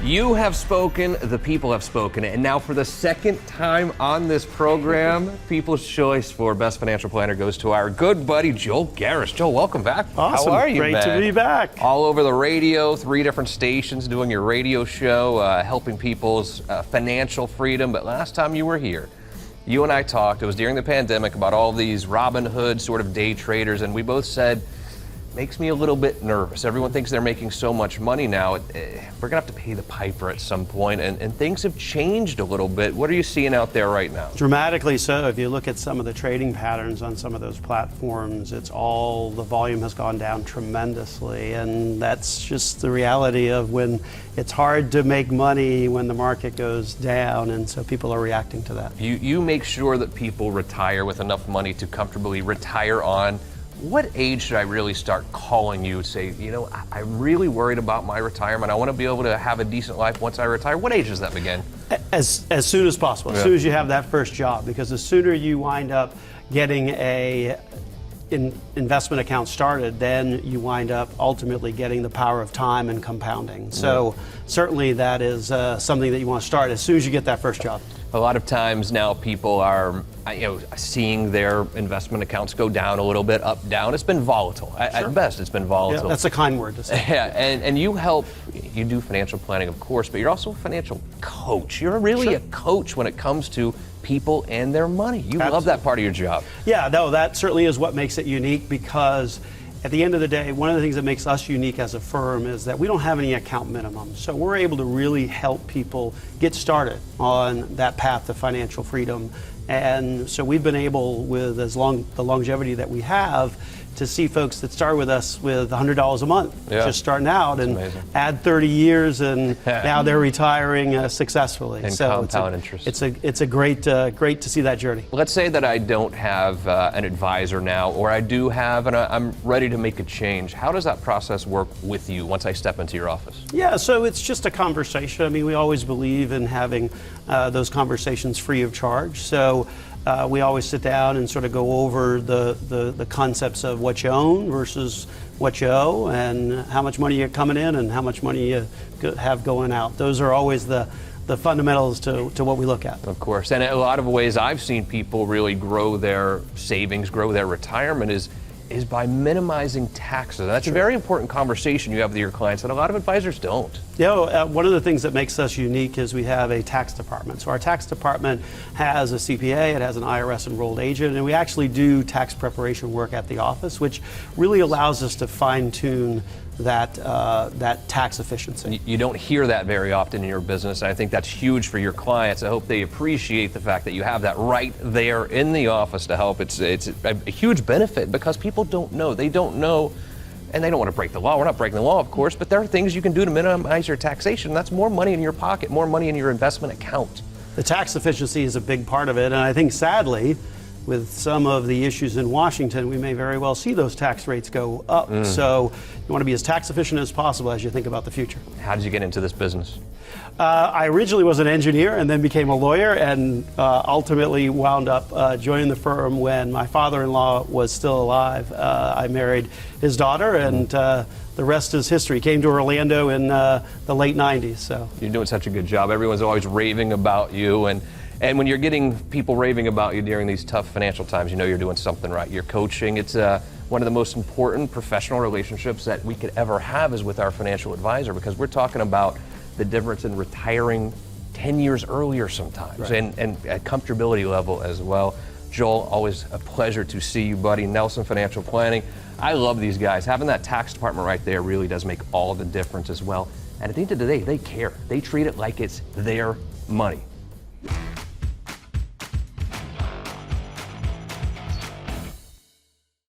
You have spoken, the people have spoken, and now for the second time on this program, People's Choice for Best Financial Planner goes to our good buddy, Joel Garris. Joel, welcome back. Awesome. How are you, Great man? to be back. All over the radio, 3 different stations doing your radio show, helping people's financial freedom. But last time you were here, you and I talked, it was during the pandemic, about all these Robinhood sort of day traders, and we both said, makes me a little bit nervous. Everyone thinks they're making so much money now. We're gonna have to pay the piper at some point, and things have changed a little bit. What are you seeing out there right now? Dramatically so. If you look at some of the trading patterns on some of those platforms, the volume has gone down tremendously, and that's just the reality of when it's hard to make money when the market goes down, and so people are reacting to that. You make sure that people retire with enough money to comfortably retire on. What age should I really start calling you and say, you know, I'm really worried about my retirement. I want to be able to have a decent life once I retire. What age does that begin? As soon as possible, as soon as you have that first job, because the sooner you wind up getting a investment account started, then you wind up ultimately getting the power of time and compounding. So certainly that is something that you want to start as soon as you get that first job. A lot of times now people are, seeing their investment accounts go down a little bit, up, down. It's been volatile. Sure. At best, it's been volatile. Yeah, that's a kind word to say. Yeah, and you do financial planning, of course, but you're also a financial coach. You're really a coach when it comes to people and their money. You love that part of your job. Yeah, no, that certainly is what makes it unique, because at the end of the day, one of the things that makes us unique as a firm is that we don't have any account minimums. So we're able to really help people get started on that path to financial freedom. And so we've been able, with the longevity that we have, to see folks that start with us with $100 a month, just starting out, and add 30 years, and now they're retiring successfully. And so compound interest. It's a great to see that journey. Let's say that I don't have an advisor now, or I do have, and I'm ready to make a change. How does that process work with you once I step into your office? Yeah, so it's just a conversation. I mean, we always believe in having those conversations free of charge. So we always sit down and sort of go over the concepts of what you own versus what you owe, and how much money you're coming in and how much money you have going out. Those are always the fundamentals to what we look at. Of course, and a lot of ways I've seen people really grow their savings, grow their retirement is by minimizing taxes. That's a very important conversation you have with your clients that a lot of advisors don't. Yeah, one of the things that makes us unique is we have a tax department. So our tax department has a CPA, it has an IRS enrolled agent, and we actually do tax preparation work at the office, which really allows us to fine tune that tax efficiency. You don't hear that very often in your business, and I think that's huge for your clients. I hope they appreciate the fact that you have that right there in the office to help. It's a huge benefit, because people don't know. They don't know, and they don't want to break the law. We're not breaking the law, of course, but there are things you can do to minimize your taxation. That's more money in your pocket, more money in your investment account. The tax efficiency is a big part of it, and I think sadly, with some of the issues in Washington, we may very well see those tax rates go up. So you want to be as tax efficient as possible as you think about the future. How did you get into this business? I originally was an engineer and then became a lawyer, and ultimately wound up joining the firm when my father-in-law was still alive. I married his daughter, and the rest is history. Came to Orlando in the late 90s. So you're doing such a good job. Everyone's always raving about you, and when you're getting people raving about you during these tough financial times, you know you're doing something right. You're coaching. It's one of the most important professional relationships that we could ever have is with our financial advisor, because we're talking about the difference in retiring 10 years earlier sometimes, and at comfortability level as well. Joel, always a pleasure to see you, buddy. Nelson Financial Planning. I love these guys. Having that tax department right there really does make all the difference as well. And at the end of the day, they care. They treat it like it's their money.